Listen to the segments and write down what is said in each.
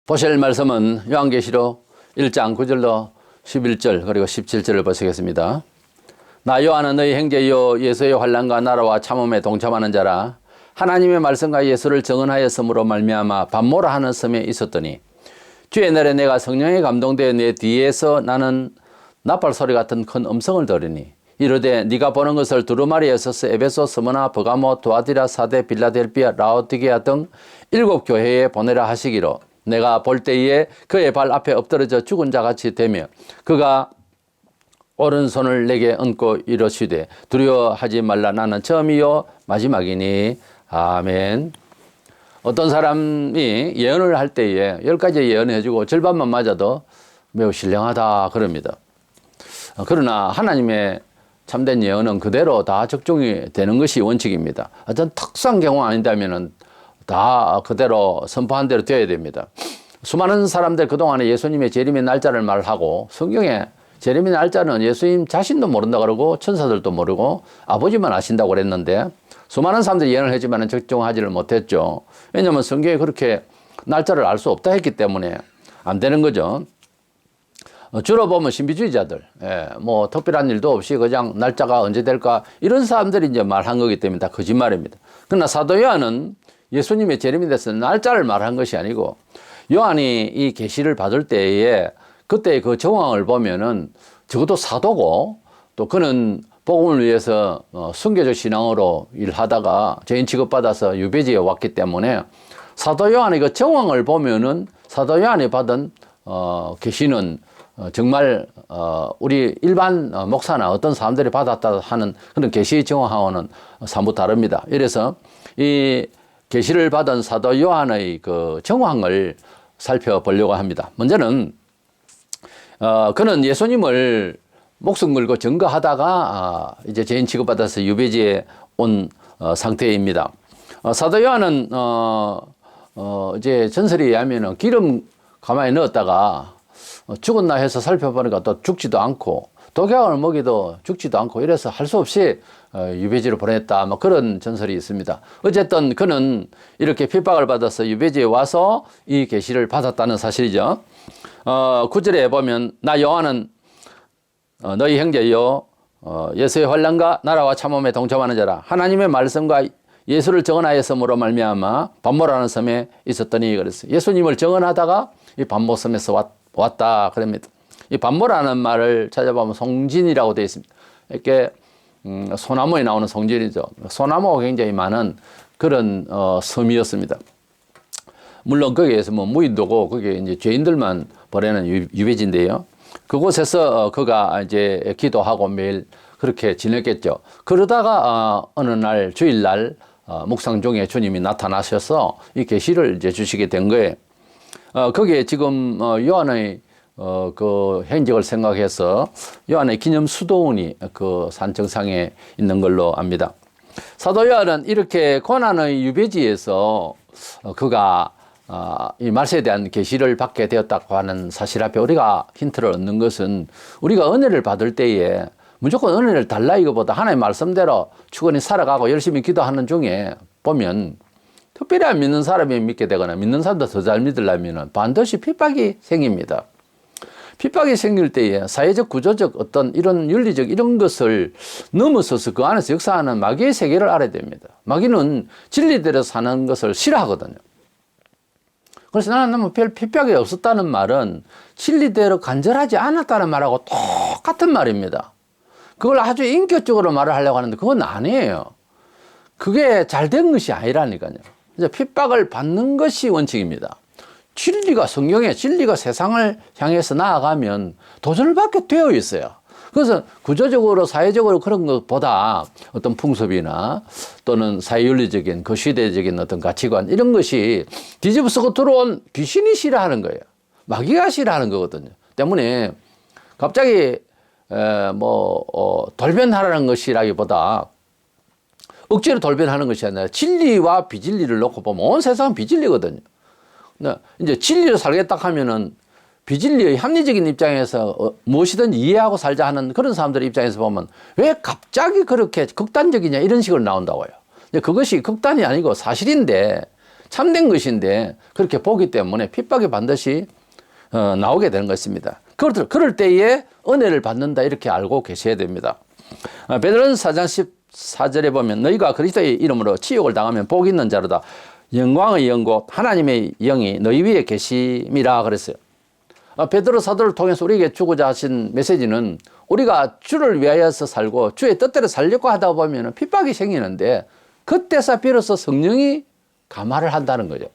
보실 말씀은 요한계시록 1장 9절로 11절 그리고 17절을 보시겠습니다. 나 요한은 너희 형제요 예수의 환난과 나라와 참음에 동참하는 자라. 하나님의 말씀과 예수를 증언하였으므로 말미암아 반모라 하는 섬에 있었더니 주의 날에 내가 성령에 감동되어 내 뒤에서 나는 나팔 소리 같은 큰 음성을 들으니 이르되 네가 보는 것을 두루마리, 에소스, 에베소, 스무나, 버가모, 두아디라, 사데, 빌라델비아, 라오디게아 등 7교회에 보내라 하시기로 내가 볼 때에 그의 발 앞에 엎드러져 죽은 자같이 되며 그가 오른손을 내게 얹고 이르시되 두려워하지 말라. 나는 처음이요 마지막이니. 아멘. 어떤 사람이 예언을 할 때에 10가지 예언해주고 절반만 맞아도 매우 신령하다 그럽니다. 그러나 하나님의 참된 예언은 그대로 다 적중이 되는 것이 원칙입니다. 어떤 특수한 경우 아닌다면 다 그대로 선포한 대로 되어야 됩니다. 수많은 사람들 그동안에 예수님의 재림의 날짜를 말하고 성경에 재림의 날짜는 예수님 자신도 모른다 그러고 천사들도 모르고 아버지만 아신다고 그랬는데 수많은 사람들이 예언을 했지만 적중하지를 못했죠. 왜냐하면 성경에 그렇게 날짜를 알 수 없다 했기 때문에 안 되는 거죠. 주로 보면 신비주의자들, 뭐 특별한 일도 없이 그냥 날짜가 언제 될까 이런 사람들이 이제 말한 거기 때문에 다 거짓말입니다. 그러나 사도 요한은 예수님의 재림에 대해서 날짜를 말한 것이 아니고 요한이 이 계시를 받을 때에 그때 그 정황을 보면은 적어도 사도고 또 그는 복음을 위해서 순교적 신앙으로 일하다가 죄인 취급받아서 유배지에 왔기 때문에 사도 요한의 그 정황을 보면은 사도 요한이 받은 계시는 정말 우리 일반 목사나 어떤 사람들이 받았다 하는 그런 계시 정황하고는 사뭇 다릅니다. 이래서 이 계시를 받은 사도 요한의 그 정황을 살펴보려고 합니다. 먼저는 그는 예수님을 목숨 걸고 증거하다가 이제 죄인 취급받아서 유배지에 온 상태입니다. 사도 요한은 이제 전설에 의하면 기름 가마에 넣었다가 죽었나 해서 살펴보니까 또 죽지도 않고 독약을 먹이도 죽지도 않고 이래서 할 수 없이 유배지로 보냈다 뭐 그런 전설이 있습니다. 어쨌든 그는 이렇게 핍박을 받아서 유배지에 와서 이 계시를 받았다는 사실이죠. 9절에 보면 나 요한은 너희 형제요 예수의 환난과 나라와 참음에 동참하는 자라. 하나님의 말씀과 예수를 증언하였으므로 말미암아 반모라는 섬에 있었더니 그랬어요. 예수님을 증언하다가 이 반모 섬에서 왔다 그럽니다. 이 반모라는 말을 찾아보면 송진이라고 되어 있습니다. 이렇게 소나무에 나오는 송진이죠. 소나무가 굉장히 많은 그런 섬이었습니다. 물론 거기에서 뭐 무인도고 거기에 이제 죄인들만 보내는 유배지인데요. 그곳에서 그가 이제 기도하고 매일 그렇게 지냈겠죠. 그러다가 어느 날 주일날 묵상 중에 주님이 나타나셔서 이 계시를 이제 주시게 된 거예요. 거기에 지금 요한의 그 행적을 생각해서 요한의 기념 수도원이 그 산 정상에 있는 걸로 압니다. 사도 요한은 이렇게 고난의 유배지에서 그가 이 말세에 대한 계시를 받게 되었다고 하는 사실 앞에 우리가 힌트를 얻는 것은 우리가 은혜를 받을 때에 무조건 은혜를 달라 이거보다 하나님의 말씀대로 추건히 살아가고 열심히 기도하는 중에 보면 특별히 안 믿는 사람이 믿게 되거나 믿는 사람도 더 잘 믿으려면 반드시 핍박이 생깁니다. 핍박이 생길 때에 사회적 구조적 어떤 이런 윤리적 이런 것을 넘어서서 그 안에서 역사하는 마귀의 세계를 알아야 됩니다. 마귀는 진리대로 사는 것을 싫어하거든요. 그래서 나는 별 핍박이 없었다는 말은 진리대로 간절하지 않았다는 말하고 똑같은 말입니다. 그걸 아주 인격적으로 말을 하려고 하는데 그건 아니에요. 그게 잘된 것이 아니라니까요. 이제 핍박을 받는 것이 원칙입니다. 진리가 성경에 진리가 세상을 향해서 나아가면 도전을 받게 되어 있어요. 그래서 구조적으로 사회적으로 그런 것보다 어떤 풍습이나 또는 사회윤리적인 그 시대적인 어떤 가치관 이런 것이 뒤집어쓰고 들어온 귀신이 싫어하는 거예요. 마귀가 싫어하는 거거든요. 때문에 갑자기 돌변하라는 것이라기보다 억지로 돌변하는 것이 아니라 진리와 비진리를 놓고 보면 온 세상은 비진리거든요. 이제 진리로 살겠다 하면은 비진리의 합리적인 입장에서 무엇이든 이해하고 살자 하는 그런 사람들의 입장에서 보면 왜 갑자기 그렇게 극단적이냐 이런 식으로 나온다고요. 그것이 극단이 아니고 사실인데 참된 것인데 그렇게 보기 때문에 핍박이 반드시 나오게 되는 것입니다. 그럴 때에 은혜를 받는다 이렇게 알고 계셔야 됩니다. 베드로전서 4장 14절에 보면 너희가 그리스도의 이름으로 치욕을 당하면 복 있는 자로다. 영광의 영고 하나님의 영이 너희 위에 계심이라 그랬어요. 베드로 사도를 통해서 우리에게 주고자 하신 메시지는 우리가 주를 위하여서 살고 주의 뜻대로 살려고 하다 보면 핍박이 생기는데 그때서 비로소 성령이 감화를 한다는 거죠.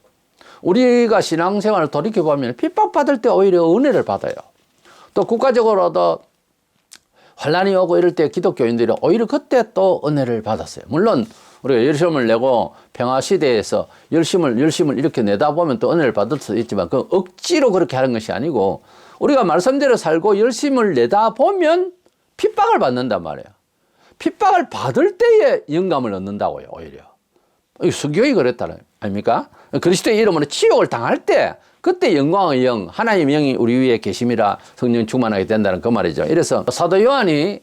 우리가 신앙생활을 돌이켜보면 핍박받을 때 오히려 은혜를 받아요. 또 국가적으로도 환란이 오고 이럴 때 기독교인들이 오히려 그때 또 은혜를 받았어요. 물론 우리가 열심을 내고 평화시대에서 열심을 이렇게 내다보면 또 은혜를 받을 수 있지만 그 억지로 그렇게 하는 것이 아니고 우리가 말씀대로 살고 열심을 내다보면 핍박을 받는단 말이에요. 핍박을 받을 때에 영감을 얻는다고요. 오히려. 수교이 그랬다는 아닙니까? 그리스도의 이름으로 치욕을 당할 때 그때 영광의 영, 하나님의 영이 우리 위에 계심이라 성령 충만하게 된다는 그 말이죠. 이래서 사도 요한이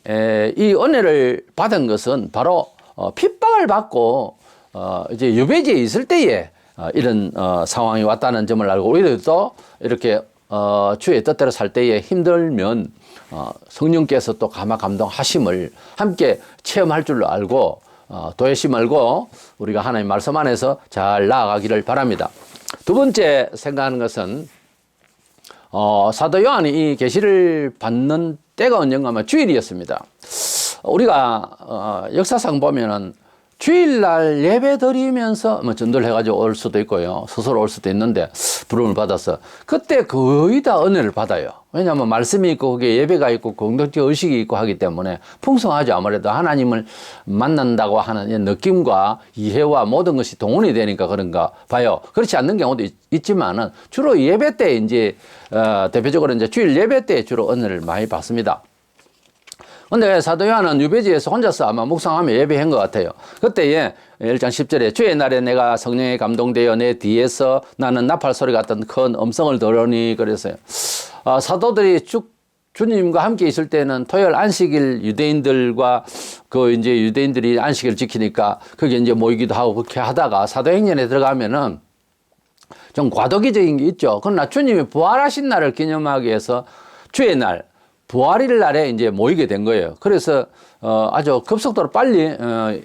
이 은혜를 받은 것은 바로 핍박을 받고 이제 유배지에 있을 때에 이런 상황이 왔다는 점을 알고 우리도 또 이렇게 주의 뜻대로 살 때에 힘들면 성령께서 또 감화 감동하심을 함께 체험할 줄로 알고 도외시 말고 우리가 하나님 말씀 안에서 잘 나아가기를 바랍니다. 두 번째 생각하는 것은 사도 요한이 이 계시를 받는 때가 언젠가 아마 주일이었습니다. 우리가 역사상 보면은 주일날 예배 드리면서 뭐 전도를 해가지고 올 수도 있고요. 스스로 올 수도 있는데 부름을 받아서 그때 거의 다 은혜를 받아요. 왜냐하면 말씀이 있고 거기에 예배가 있고 공동체 의식이 있고 하기 때문에 풍성하죠. 아무래도 하나님을 만난다고 하는 느낌과 이해와 모든 것이 동원이 되니까 그런가 봐요. 그렇지 않는 경우도 있지만은 주로 예배 때 이제 대표적으로 이제 주일 예배 때 주로 은혜를 많이 받습니다. 근데 사도 요한은 유배지에서 혼자서 아마 묵상하며 예배한 것 같아요. 그때에 1장 10절에 주의 날에 내가 성령에 감동되어 내 뒤에서 나는 나팔 소리 같은 큰 음성을 들으니 그랬어요. 사도들이 주님과 함께 있을 때는 토요일 안식일 유대인들과 이제 유대인들이 안식일을 지키니까 거기 이제 모이기도 하고 그렇게 하다가 사도행전에 들어가면은 좀 과도기적인 게 있죠. 그러나 주님이 부활하신 날을 기념하기 위해서 주의 날, 부활일 날에 이제 모이게 된 거예요. 그래서 아주 급속도로 빨리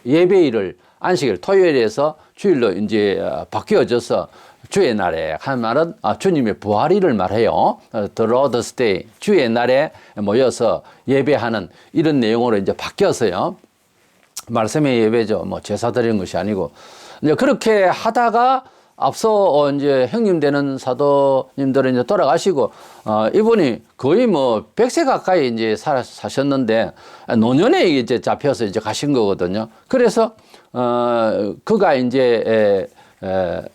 예배일을 안식일 토요일에서 주일로 이제 바뀌어져서 주의 날에 하는 말은 주님의 부활일을 말해요. The Lord's Day 주의 날에 모여서 예배하는 이런 내용으로 이제 바뀌었어요. 말씀의 예배죠. 뭐 제사 드리는 것이 아니고 이제 그렇게 하다가 앞서 이제 형님 되는 사도님들은 이제 돌아가시고 이분이 거의 뭐 100세 가까이 이제 사셨는데 노년에 이제 잡혀서 이제 가신 거거든요. 그래서 그가 이제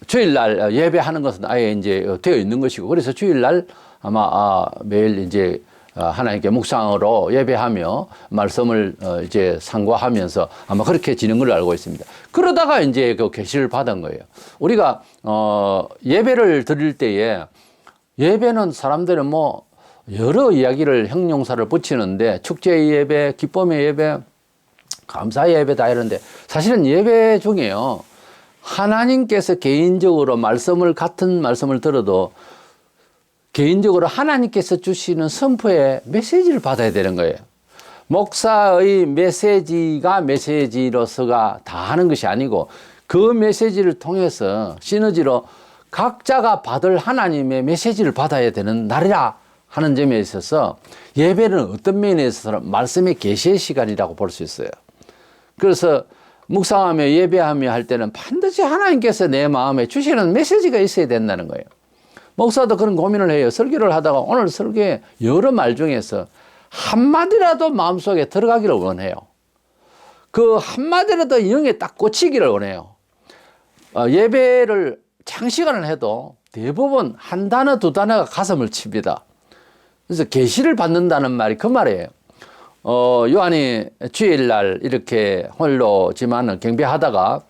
주일날 예배하는 것은 아예 이제 되어 있는 것이고 그래서 주일날 아마 매일 이제 하나님께 묵상으로 예배하며 말씀을 이제 상고하면서 아마 그렇게 지는 걸로 알고 있습니다. 그러다가 이제 그 계시를 받은 거예요. 우리가 예배를 드릴 때에 예배는 사람들은 뭐 여러 이야기를 형용사를 붙이는데 축제 예배, 기쁨의 예배, 감사 예배 다 이런데 사실은 예배 중에요. 하나님께서 개인적으로 같은 말씀을 들어도 개인적으로 하나님께서 주시는 선포의 메시지를 받아야 되는 거예요. 목사의 메시지가 메시지로서가 다 하는 것이 아니고 그 메시지를 통해서 시너지로 각자가 받을 하나님의 메시지를 받아야 되는 날이라 하는 점에 있어서 예배는 어떤 면에 있어서 말씀의 계시의 시간이라고 볼 수 있어요. 그래서 묵상하며 예배하며 할 때는 반드시 하나님께서 내 마음에 주시는 메시지가 있어야 된다는 거예요. 목사도 그런 고민을 해요. 설교를 하다가 오늘 설교에 여러 말 중에서 한마디라도 마음속에 들어가기를 원해요. 그 한마디라도 영에 딱 꽂히기를 원해요. 예배를 장시간을 해도 대부분 한 단어 두 단어가 가슴을 칩니다. 그래서 계시를 받는다는 말이 그 말이에요. 요한이 주일날 이렇게 홀로지만은 경배하다가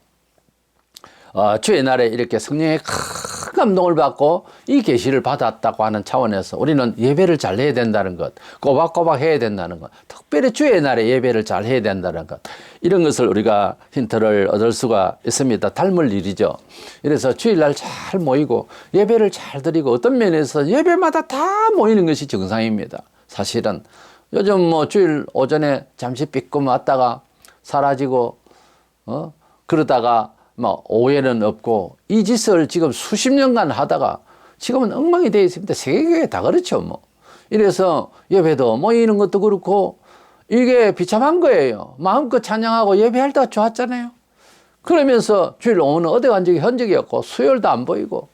주의 날에 이렇게 성령의 큰 감동을 받고 이 계시를 받았다고 하는 차원에서 우리는 예배를 잘 해야 된다는 것, 꼬박꼬박 해야 된다는 것, 특별히 주의 날에 예배를 잘 해야 된다는 것, 이런 것을 우리가 힌트를 얻을 수가 있습니다. 닮을 일이죠. 그래서 주일날 잘 모이고 예배를 잘 드리고 어떤 면에서 예배마다 다 모이는 것이 정상입니다. 사실은 요즘 뭐 주일 오전에 잠시 삐끔 왔다가 사라지고 그러다가 뭐 오해는 없고 이 짓을 지금 수십 년간 하다가 지금은 엉망이 되어 있습니다. 세계교회 다 그렇죠 뭐. 이래서 예배도 모이는 것도 그렇고 이게 비참한 거예요. 마음껏 찬양하고 예배할 때가 좋았잖아요. 그러면서 주일 오후는 어디 간 적이 흔적이 없고 수요일도 안 보이고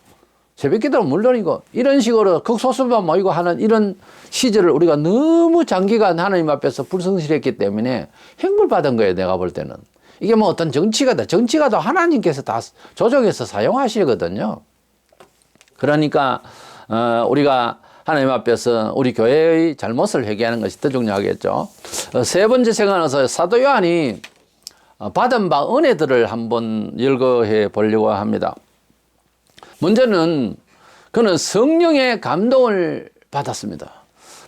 새벽기도는 물론이고 이런 식으로 극소수만 모이고 하는 이런 시절을 우리가 너무 장기간 하나님 앞에서 불성실했기 때문에 행불받은 거예요. 내가 볼 때는. 이게 뭐 어떤 정치가도 하나님께서 다 조정해서 사용하시거든요. 그러니까 우리가 하나님 앞에서 우리 교회의 잘못을 회개하는 것이 더 중요하겠죠. 세 번째 생각은 사도 요한이 받은 바 은혜들을 한번 열거해 보려고 합니다. 먼저는 그는 성령의 감동을 받았습니다.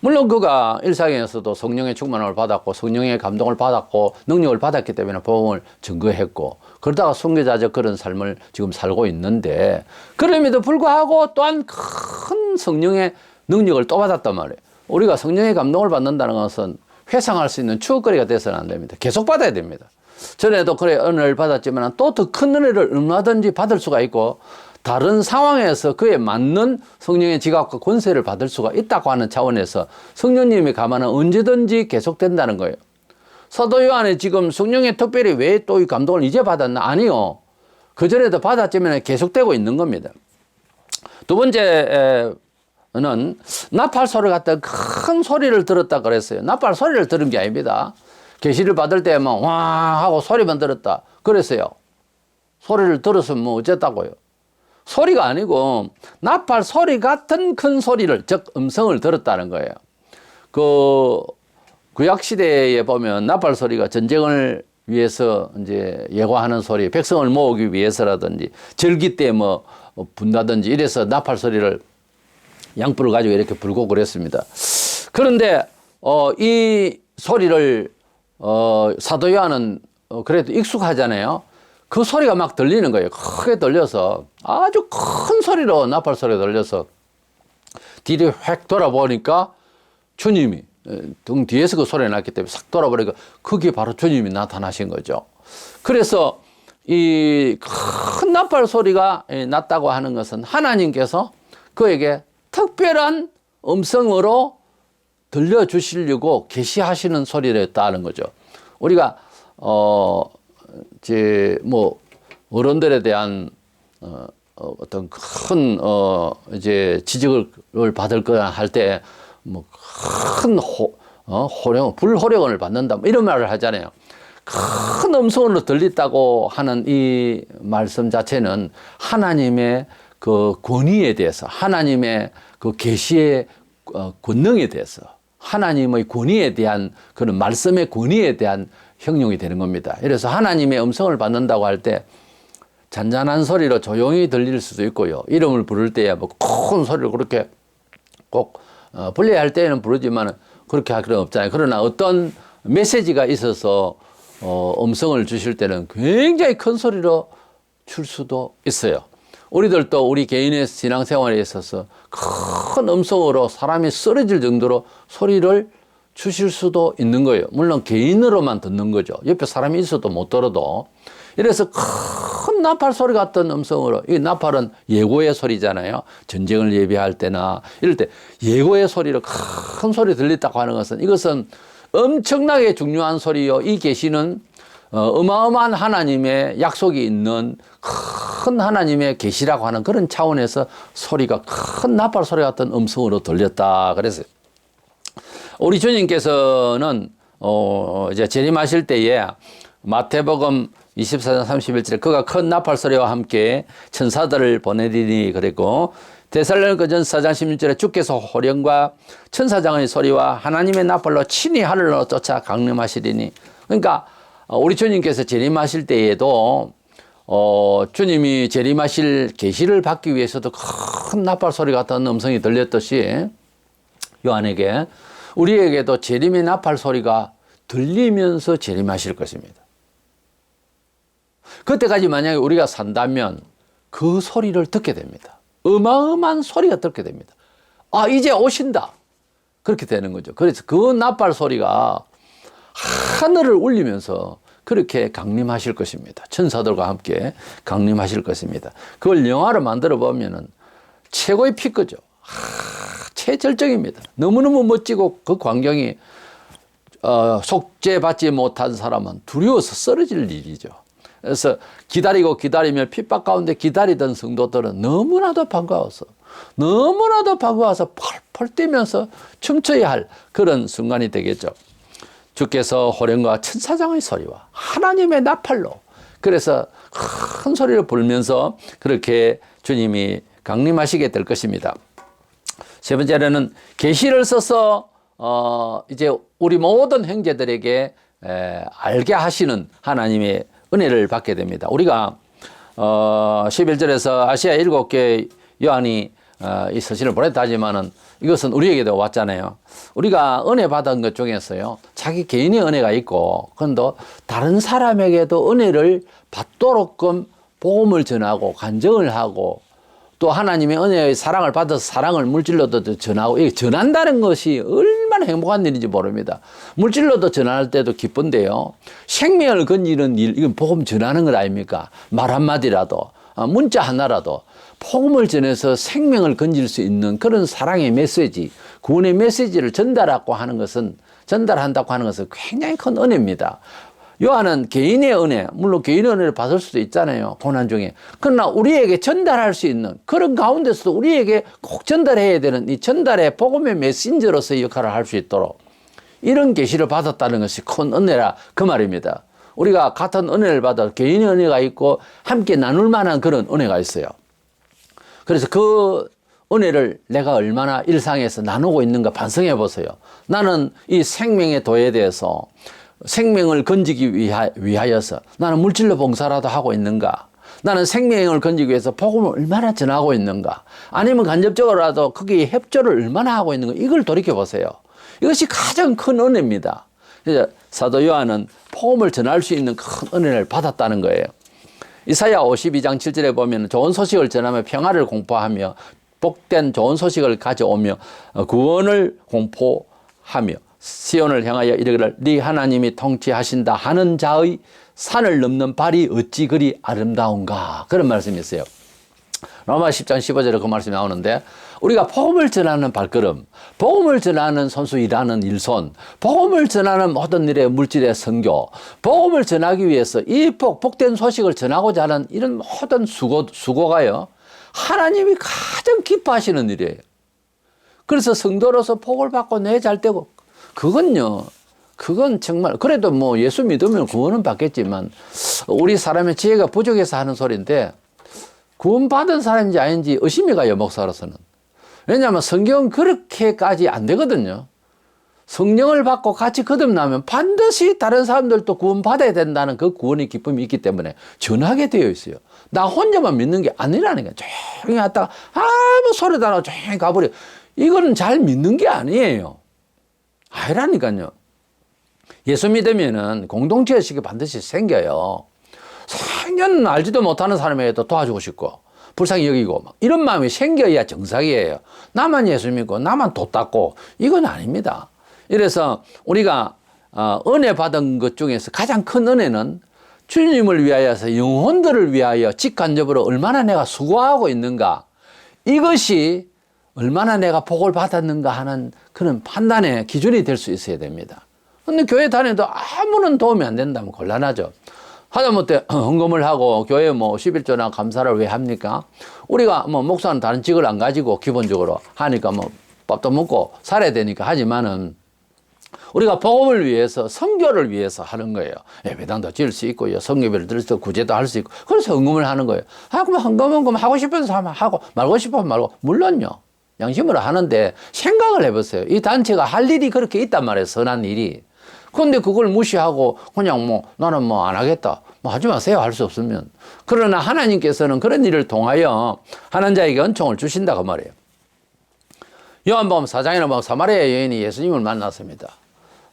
물론 그가 일상에서도 성령의 충만을 받았고 성령의 감동을 받았고 능력을 받았기 때문에 복음을 증거했고 그러다가 순교자적 그런 삶을 지금 살고 있는데 그럼에도 불구하고 또한 큰 성령의 능력을 또 받았단 말이에요. 우리가 성령의 감동을 받는다는 것은 회상할 수 있는 추억거리가 돼서는 안 됩니다. 계속 받아야 됩니다. 전에도 그래 은혜를 받았지만 또 더 큰 은혜를 얼마든지 받을 수가 있고 다른 상황에서 그에 맞는 성령의 지각과 권세를 받을 수가 있다고 하는 차원에서 성령님의 감화는 언제든지 계속된다는 거예요. 사도 요한이 지금 성령의 특별히 왜 또 이 감동을 이제 받았나? 아니요. 그전에도 받았지만 계속되고 있는 겁니다. 두 번째는 나팔 소리 같은 큰 소리를 들었다 그랬어요. 나팔 소리를 들은 게 아닙니다. 계시를 받을 때만 와 하고 소리만 들었다 그랬어요. 소리를 들었으면 뭐 어쨌다고요. 소리가 아니고 나팔 소리 같은 큰 소리를 즉 음성을 들었다는 거예요. 그 구약 시대에 보면 나팔 소리가 전쟁을 위해서 이제 예고하는 소리, 백성을 모으기 위해서라든지 절기 때 뭐 분다든지 이래서 나팔 소리를 양뿔을 가지고 이렇게 불고 그랬습니다. 그런데 이 소리를 사도 요한은 그래도 익숙하잖아요. 그 소리가 막 들리는 거예요. 크게 들려서 아주 큰 소리로 나팔 소리가 들려서 뒤를 획 돌아보니까 주님이 등 뒤에서 그 소리가 났기 때문에 싹 돌아보니까 그게 바로 주님이 나타나신 거죠. 그래서 이 큰 나팔 소리가 났다고 하는 것은 하나님께서 그에게 특별한 음성으로 들려주시려고 계시하시는 소리였다는 거죠. 우리가 뭐 어른들에 대한 어떤 큰 이제 지적을 받을 거야 할 때 뭐 큰 호령 불호령을 받는다 뭐 이런 말을 하잖아요. 큰 음성으로 들렸다고 하는 이 말씀 자체는 하나님의 그 권위에 대해서 하나님의 그 계시의 권능에 대해서 하나님의 권위에 대한 그런 말씀의 권위에 대한 형용이 되는 겁니다. 그래서 하나님의 음성을 받는다고 할 때 잔잔한 소리로 조용히 들릴 수도 있고요. 이름을 부를 때야 뭐 큰 소리를 그렇게 꼭 불려야 할 때는 부르지만 그렇게 할 필요는 없잖아요. 그러나 어떤 메시지가 있어서 음성을 주실 때는 굉장히 큰 소리로 줄 수도 있어요. 우리들도 우리 개인의 신앙생활에 있어서 큰 음성으로 사람이 쓰러질 정도로 소리를 주실 수도 있는 거예요. 물론 개인으로만 듣는 거죠. 옆에 사람이 있어도 못 들어도. 이래서 큰 나팔 소리 같은 음성으로, 이 나팔은 예고의 소리잖아요. 전쟁을 예비할 때나 이럴 때 예고의 소리로 큰 소리 들렸다고 하는 것은 이것은 엄청나게 중요한 소리요. 이 계시는 어마어마한 하나님의 약속이 있는 큰 하나님의 계시라고 하는 그런 차원에서 소리가 큰 나팔 소리 같은 음성으로 들렸다 그랬어요. 우리 주님께서는 이제 재림하실 때에 마태복음 24장 31절에 그가 큰 나팔 소리와 함께 천사들을 보내리니 그랬고 데살로니가전서 4장 16절에 주께서 호령과 천사장의 소리와 하나님의 나팔로 친히 하늘로 쫓아 강림하시리니. 그러니까 우리 주님께서 재림하실 때에도 주님이 재림하실 계시를 받기 위해서도 큰 나팔 소리 같은 음성이 들렸듯이 요한에게 우리에게도 재림의 나팔 소리가 들리면서 재림하실 것입니다. 그때까지 만약에 우리가 산다면 그 소리를 듣게 됩니다. 어마어마한 소리가 듣게 됩니다. 아, 이제 오신다. 그렇게 되는 거죠. 그래서 그 나팔 소리가 하늘을 울리면서 그렇게 강림하실 것입니다. 천사들과 함께 강림하실 것입니다. 그걸 영화로 만들어 보면은 최고의 피크죠. 최절정입니다. 너무너무 멋지고 그 광경이 속죄받지 못한 사람은 두려워서 쓰러질 일이죠. 그래서 기다리며 핍박 가운데 기다리던 성도들은 너무나도 반가워서 펄펄 뛰면서 춤춰야 할 그런 순간이 되겠죠. 주께서 호령과 천사장의 소리와 하나님의 나팔로 그래서 큰 소리를 불면서 그렇게 주님이 강림하시게 될 것입니다. 세 번째로는 계시를 써서 이제 우리 모든 형제들에게 알게 하시는 하나님의 은혜를 받게 됩니다. 우리가 11절에서 아시아 7개 요한이 이 서신을 보냈다 하지만은 이것은 우리에게도 왔잖아요. 우리가 은혜 받은 것 중에서요, 자기 개인의 은혜가 있고, 그런데 다른 사람에게도 은혜를 받도록끔 복음을 전하고 간증을 하고 또 하나님의 은혜의 사랑을 받아서 사랑을 물질로도 전하고, 이게 전한다는 것이 얼마나 행복한 일인지 모릅니다. 물질로도 전할 때도 기쁜데요, 생명을 건지는 일, 이건 복음 전하는 것 아닙니까? 말 한마디라도, 문자 하나라도 복음을 전해서 생명을 건질 수 있는 그런 사랑의 메시지, 구원의 메시지를 전달한다고 하는 것은 굉장히 큰 은혜입니다. 요한은 개인의 은혜, 물론 개인의 은혜를 받을 수도 있잖아요, 고난 중에. 그러나 우리에게 전달할 수 있는 그런 가운데서도 우리에게 꼭 전달해야 되는 이 전달의 복음의 메신저로서의 역할을 할 수 있도록 이런 계시를 받았다는 것이 큰 은혜라 그 말입니다. 우리가 같은 은혜를 받아 개인의 은혜가 있고 함께 나눌 만한 그런 은혜가 있어요. 그래서 그 은혜를 내가 얼마나 일상에서 나누고 있는가 반성해 보세요. 나는 이 생명의 도에 대해서 생명을 건지기 위하여서 나는 물질로 봉사라도 하고 있는가? 나는 생명을 건지기 위해서 복음을 얼마나 전하고 있는가? 아니면 간접적으로라도 거기에 협조를 얼마나 하고 있는가? 이걸 돌이켜 보세요. 이것이 가장 큰 은혜입니다. 그래서 사도 요한은 복음을 전할 수 있는 큰 은혜를 받았다는 거예요. 이사야 52장 7절에 보면 좋은 소식을 전하며 평화를 공포하며 복된 좋은 소식을 가져오며 구원을 공포하며 시온을 향하여 이르기를 네 하나님이 통치하신다 하는 자의 산을 넘는 발이 어찌 그리 아름다운가, 그런 말씀이 있어요. 로마 10장 15절에 그 말씀이 나오는데, 우리가 복음을 전하는 발걸음, 복음을 전하는 선수 일하는 일손, 복음을 전하는 모든 일의 물질의 선교, 복음을 전하기 위해서 이 복된 소식을 전하고자 하는 이런 모든 수고가요, 하나님이 가장 기뻐하시는 일이에요. 그래서 성도로서 복을 받고 내 잘 되고, 그건 정말, 그래도 뭐 예수 믿으면 구원은 받겠지만 우리 사람의 지혜가 부족해서 하는 소리인데, 구원받은 사람인지 아닌지 의심이 가요, 목사로서는. 왜냐하면 성경은 그렇게까지 안 되거든요. 성령을 받고 같이 거듭나면 반드시 다른 사람들도 구원받아야 된다는 그 구원의 기쁨이 있기 때문에 전하게 되어 있어요. 나 혼자만 믿는 게 아니라는 거예요. 조용히 왔다가 아무 소리도 안 하고 조용히 가버려. 이거는 잘 믿는 게 아니에요. 아니라니까요. 예수 믿으면은 공동체 의식이 반드시 생겨요. 생전 알지도 못하는 사람에게도 도와주고 싶고 불쌍히 여기고 막 이런 마음이 생겨야 정상이에요. 나만 예수 믿고 나만 도 닦고 이건 아닙니다. 이래서 우리가 은혜 받은 것 중에서 가장 큰 은혜는 주님을 위하여서 영혼들을 위하여 직간접으로 얼마나 내가 수고하고 있는가, 이것이 얼마나 내가 복을 받았는가 하는 그런 판단의 기준이 될 수 있어야 됩니다. 근데 교회 다녀도 아무런 도움이 안 된다면 곤란하죠. 하다못해 헌금을 하고 교회 뭐 11조나 감사를 왜 합니까? 우리가 뭐 목사는 다른 직을 안 가지고 기본적으로 하니까 뭐 밥도 먹고 살아야 되니까 하지만은 우리가 복음을 위해서, 선교를 위해서 하는 거예요. 예배당도 지을 수 있고요, 성교비를 들을 수 있고, 구제도 할 수 있고, 그래서 헌금을 하는 거예요. 그럼 헌금 하고 싶어서 하면 하고, 말고 싶으면 말고, 물론요, 양심으로 하는데 생각을 해보세요. 이 단체가 할 일이 그렇게 있단 말이에요, 선한 일이. 그런데 그걸 무시하고 그냥 뭐 나는 뭐 안 하겠다. 뭐 하지 마세요. 할 수 없으면. 그러나 하나님께서는 그런 일을 통하여 하는 자에게 은총을 주신다 그 말이에요. 요한복음 4장에는 뭐 사마리아 여인이 예수님을 만났습니다.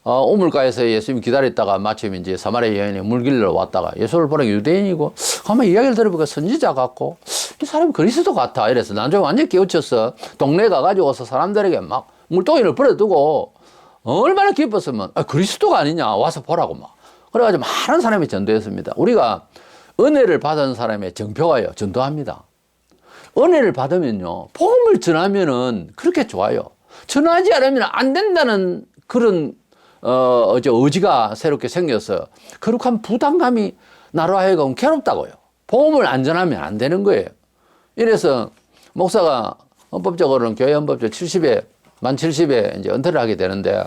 우물가에서 예수님 기다렸다가 마침 이제 사마리아 여인이 물길로 왔다가 예수를 보니까 유대인이고 아마 이야기를 들어보니까 선지자 같고 이 사람이 그리스도 같아 이래서 나중에 완전히 깨우쳐서 동네 가가지고서 사람들에게 막 물동이를 버려두고 얼마나 기뻤으면 그리스도가 아니냐 와서 보라고 막 그래가지고 많은 사람이 전도했습니다. 우리가 은혜를 받은 사람의 정표가요 전도합니다. 은혜를 받으면요 복음을 전하면은 그렇게 좋아요. 전하지 않으면 안 된다는 그런 의지가 새롭게 생겨서 거룩한 부담감이 나로 하여금 괴롭다고요. 복음을 안 전하면 안 되는 거예요. 이래서 목사가 헌법적으로는 교회 헌법적 70에 만 70에 이제 은퇴를 하게 되는데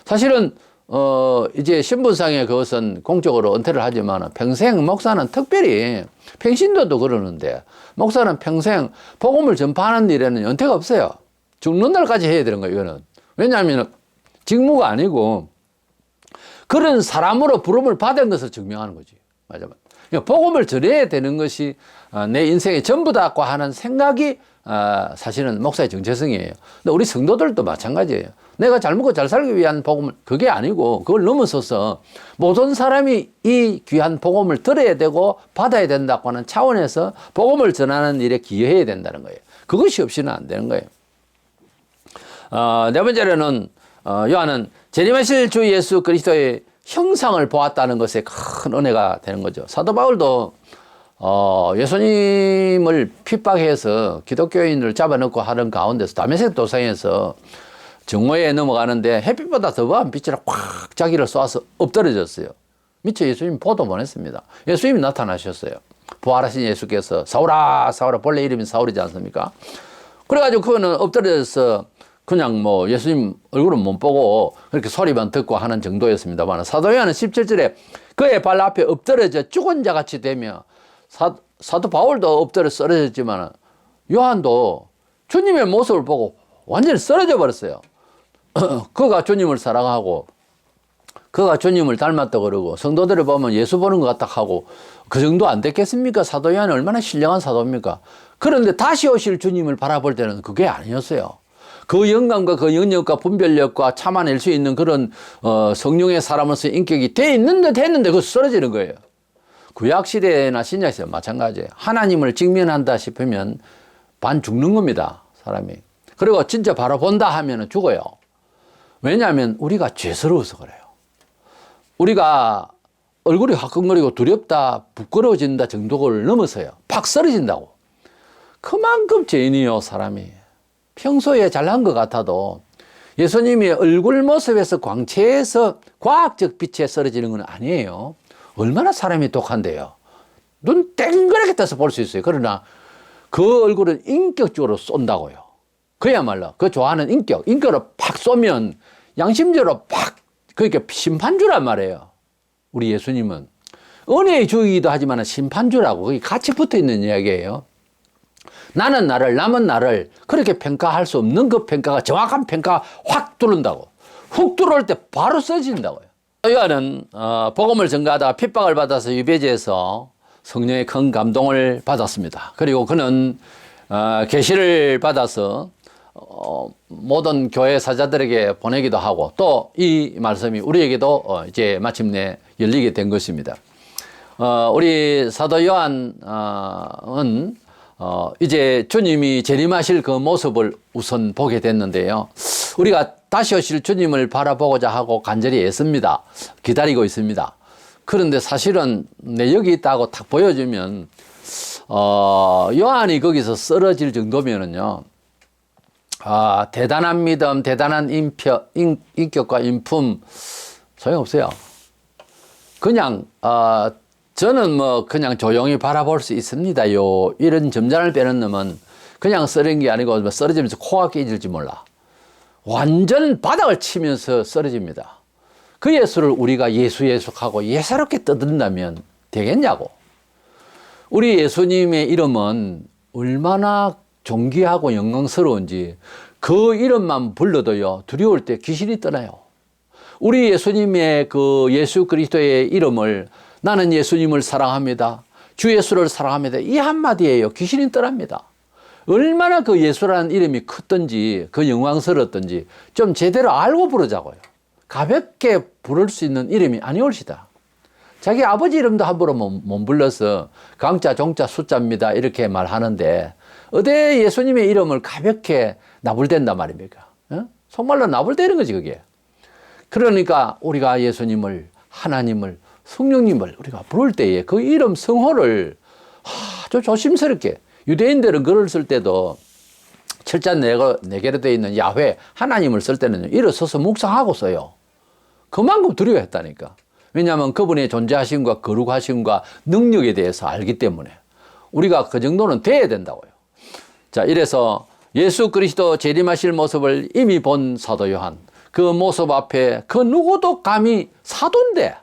사실은 이제 신분상의 그것은 공적으로 은퇴를 하지만 평생 목사는 특별히 평신도도 그러는데 목사는 평생 복음을 전파하는 일에는 은퇴가 없어요. 죽는 날까지 해야 되는 거예요. 이거는 왜냐하면 직무가 아니고 그런 사람으로 부름을 받은 것을 증명하는 거지. 맞아. 복음을 전해야 되는 것이 내 인생의 전부다고 하는 생각이 사실은 목사의 정체성이에요. 근데 우리 성도들도 마찬가지예요. 내가 잘 먹고 잘 살기 위한 복음을 그게 아니고 그걸 넘어서서 모든 사람이 이 귀한 복음을 들어야 되고 받아야 된다고 하는 차원에서 복음을 전하는 일에 기여해야 된다는 거예요. 그것이 없이는 안 되는 거예요. 네 번째로는 요한은 재림하실 주 예수 그리스도의 형상을 보았다는 것에 큰 은혜가 되는 거죠. 사도 바울도 예수님을 핍박해서 기독교인을 잡아넣고 하는 가운데서 다메섹 도상에서 정오에 넘어가는데 햇빛보다 더 더한 빛이 꽉 자기를 쏘아서 엎드려졌어요. 미처 예수님 보도 못했습니다. 예수님이 나타나셨어요. 부활하신 예수께서 사울아 사울아 본래 이름이 사울이지 않습니까? 그래가지고 그거는 엎드려져서 그냥 뭐 예수님 얼굴은 못 보고 그렇게 소리만 듣고 하는 정도였습니다만 사도 요한은 17절에 그의 발 앞에 엎드려져 죽은 자 같이 되며 사도 바울도 엎드려 쓰러졌지만 요한도 주님의 모습을 보고 완전히 쓰러져 버렸어요. 그가 주님을 사랑하고 그가 주님을 닮았다 그러고 성도들을 보면 예수 보는 것 같다 하고 그 정도 안 됐겠습니까? 사도 요한이 얼마나 신령한 사도입니까? 그런데 다시 오실 주님을 바라볼 때는 그게 아니었어요. 그 영감과 그 영역과 분별력과 참아낼 수 있는 그런 성령의 사람으로서 인격이 돼 있는데 됐는데 그거 쓰러지는 거예요. 구약시대나 신약시대 마찬가지예요. 하나님을 직면한다 싶으면 반 죽는 겁니다. 사람이. 그리고 진짜 바라본다 하면 죽어요. 왜냐하면 우리가 죄스러워서 그래요. 우리가 얼굴이 화끈거리고 두렵다 부끄러워진다 정도를 넘어서요. 팍 쓰러진다고. 그만큼 죄인이요 사람이. 평소에 잘난 것 같아도 예수님이 얼굴 모습에서 광채에서 과학적 빛에 쓰러지는 건 아니에요. 얼마나 사람이 독한데요. 눈 땡그랗게 떠서 볼 수 있어요. 그러나 그 얼굴은 인격적으로 쏜다고요. 그야말로 그 좋아하는 인격으로 팍 쏘면 양심적으로 팍 그러니까 심판주란 말이에요. 우리 예수님은 은혜의 주이기도 하지만 심판주라고 그게 같이 붙어 있는 이야기예요. 나는 나를 남은 나를 그렇게 평가할 수 없는 그 평가가 정확한 평가가 확 들어온다고. 훅 들어올 때 바로 써진다고요. 요한은 복음을 전가하다가 핍박을 받아서 유배지에서 성령의 큰 감동을 받았습니다. 그리고 그는 계시를 받아서 모든 교회 사자들에게 보내기도 하고 또 이 말씀이 우리에게도 이제 마침내 열리게 된 것입니다. 우리 사도 요한은 이제 주님이 재림하실 그 모습을 우선 보게 됐는데요. 우리가 다시 오실 주님을 바라보고자 하고 간절히 애씁니다. 기다리고 있습니다. 그런데 사실은 여기 있다고 딱 보여주면 요한이 거기서 쓰러질 정도면은요. 대단한 믿음, 대단한 인격과 인품 소용없어요. 그냥 저는 뭐 그냥 조용히 바라볼 수 있습니다요. 이런 점잖을 빼는 놈은 그냥 쓰러진 게 아니고 쓰러지면서 코가 깨질지 몰라. 완전 바닥을 치면서 쓰러집니다. 그 예수를 우리가 예수하고 예사롭게 떠든다면 되겠냐고. 우리 예수님의 이름은 얼마나 존귀하고 영광스러운지 그 이름만 불러도요 두려울 때 귀신이 떠나요. 우리 예수님의 그 예수 그리스도의 이름을 나는 예수님을 사랑합니다. 주 예수를 사랑합니다. 이 한마디에요. 귀신이 떠납니다. 얼마나 그 예수라는 이름이 컸던지 그 영광스러웠던지 좀 제대로 알고 부르자고요. 가볍게 부를 수 있는 이름이 아니올시다. 자기 아버지 이름도 함부로 못 불러서 강자, 종자, 숫자입니다. 이렇게 말하는데 어디 예수님의 이름을 가볍게 나불댄단 말입니까? 속말로 나불대는 거지 그게. 그러니까 우리가 예수님을, 하나님을, 성령님을 우리가 부를 때에 그 이름 성호를 아주 조심스럽게, 유대인들은 글을 쓸 때도 7자 4개로 되어 있는 야훼 하나님을 쓸 때는 일어서서 묵상하고 써요. 그만큼 두려워했다니까. 왜냐하면 그분의 존재하심과 거룩하심과 능력에 대해서 알기 때문에 우리가 그 정도는 돼야 된다고요. 자, 이래서 예수 그리스도 재림하실 모습을 이미 본 사도 요한, 그 모습 앞에 그 누구도 감히 사도인데,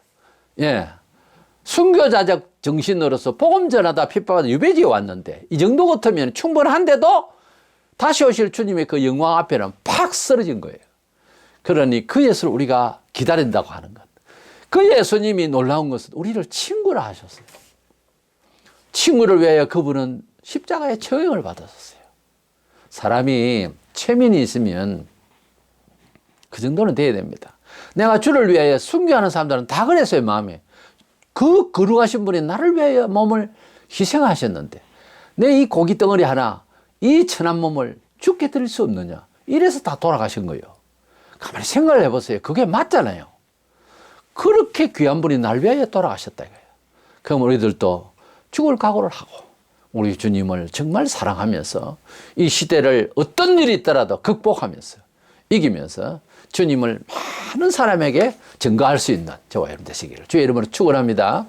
예, 순교자적 정신으로서 복음 전하다 핍박하다 유배지에 왔는데 이 정도 같으면 충분한데도 다시 오실 주님의 그 영광 앞에는 팍 쓰러진 거예요. 그러니 그 예수를 우리가 기다린다고 하는 것. 그 예수님이 놀라운 것은 우리를 친구라 하셨어요. 친구를 위하여 그분은 십자가의 처형을 받았었어요. 사람이 체면이 있으면 그 정도는 돼야 됩니다. 내가 주를 위하여 순교하는 사람들은 다 그랬어요, 마음에. 그 거룩하신 분이 나를 위하여 몸을 희생하셨는데 내 이 고기 덩어리 하나, 이 천한 몸을 죽게 드릴 수 없느냐. 이래서 다 돌아가신 거예요. 가만히 생각을 해보세요. 그게 맞잖아요. 그렇게 귀한 분이 날 위하여 돌아가셨다 이거예요. 그럼 우리들도 죽을 각오를 하고 우리 주님을 정말 사랑하면서 이 시대를 어떤 일이 있더라도 극복하면서 이기면서 주님을 많은 사람에게 증거할 수 있는 저와 여러분 되시기를 주의 이름으로 축원합니다.